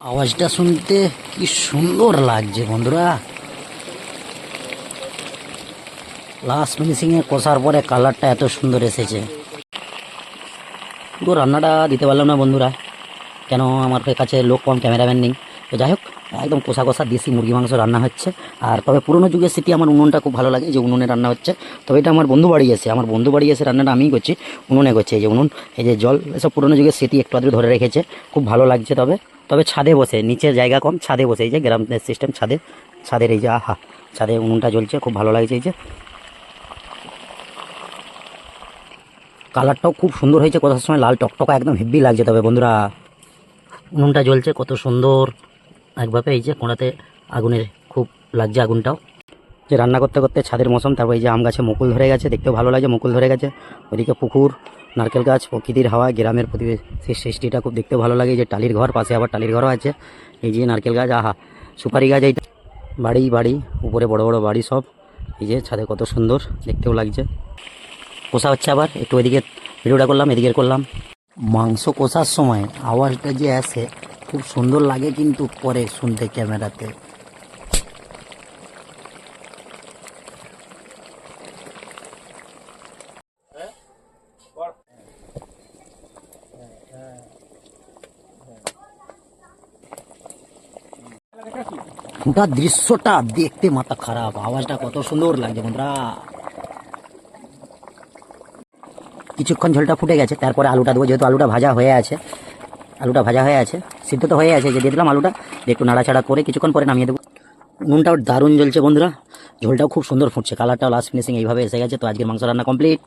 আওয়াজটা শুনতে কি সুন্দর লাগছে বন্ধুরা। লাস্ট ফিনিশিং এ কষার পরে কালারটা এত সুন্দর এসেছে। পুরো রান্নাটা দিতে পারলাম না বন্ধুরা, কেন আমার কাছে লোক কম, ক্যামেরাম্যান নেই। তো যাই হোক, একদম কষা কষা দেশি মুরগি মাংস রান্না হচ্ছে। আর তবে পুরোনো যুগের স্মৃতি, আমার উনুনটা খুব ভালো লাগে যে উনুনে রান্না হচ্ছে। তবে এটা আমার বন্ধু বাড়ি এসে, রান্নাটা আমিই করছি, উনুনে করছি। এই যে উনুন, এই যে জল, এসব পুরোনো যুগের স্মৃতি একটু আধটু ধরে রেখেছে, খুব ভালো লাগছে। তবে তবে ছাদে বসে, নিচে জায়গা কম, ছাদে বসে, এই যে গ্রামের সিস্টেম, ছাদের এই যে আহা, ছাদে উনুনটা জ্বলছে, খুব ভালো লাগছে। এই যে কালারটাও খুব সুন্দর হয়েছে, কষার সময় লাল টকটকা একদম হেভি লাগছে। তবে বন্ধুরা, উনুনটা জ্বলছে কত সুন্দর একভাবে, এই যে কোণাতে আগুনের খুব লাগছে আগুনটাও। যে রান্না করতে করতে ছাদের মৌসুম, তারপর এই যে আম গাছে মুকুল ধরে গেছে, দেখতেও ভালো লাগছে, মুকুল ধরে গেছে। ওইদিকে পুকুর, নারকেল গাছ, প্রকৃতির হাওয়া, গ্রামের পরিবেশের সৃষ্টিটা খুব দেখতেও ভালো লাগে। এই যে টালির ঘর, পাশে আবার টালির ঘরও আছে। এই যে নারকেল গাছ, আহা, সুপারি গাছ, এইটা বাড়ি বাড়ি, উপরে বড় বড় বাড়ি সব। এই যে ছাদে কত সুন্দর দেখতেও লাগছে। কষা হচ্ছে, আবার একটু ওইদিকে ভিডিওটা করলাম, এদিকে করলাম। মাংস কষার সময় আওয়াজটা যে আসে খুব সুন্দর লাগে, কিন্তু পরে শুনতে ক্যামেরাতে। গোটা দৃশ্যটা দেখতে মাথা খারাপ, আওয়াজটা কত সুন্দর লাগছে বন্ধুরা। কিছুক্ষণ ঝোলটা ফুটে গেছে, তারপরে আলুটা দেবো, যেহেতু আলুটা ভাজা হয়ে আছে, সিদ্ধ তো হয়ে আছে। যে দিয়ে দিলাম আলুটা, দিয়ে একটু নাড়াচাড়া করে কিছুক্ষণ পরে নামিয়ে দেবো। নুনটাও দারুণ জ্বলছে বন্ধুরা, ঝোলটাও খুব সুন্দর ফুটছে, কালারটাও লাস্ট ফিনিশিং এইভাবে এসে গেছে। তো আজকের মাংস রান্না কমপ্লিট।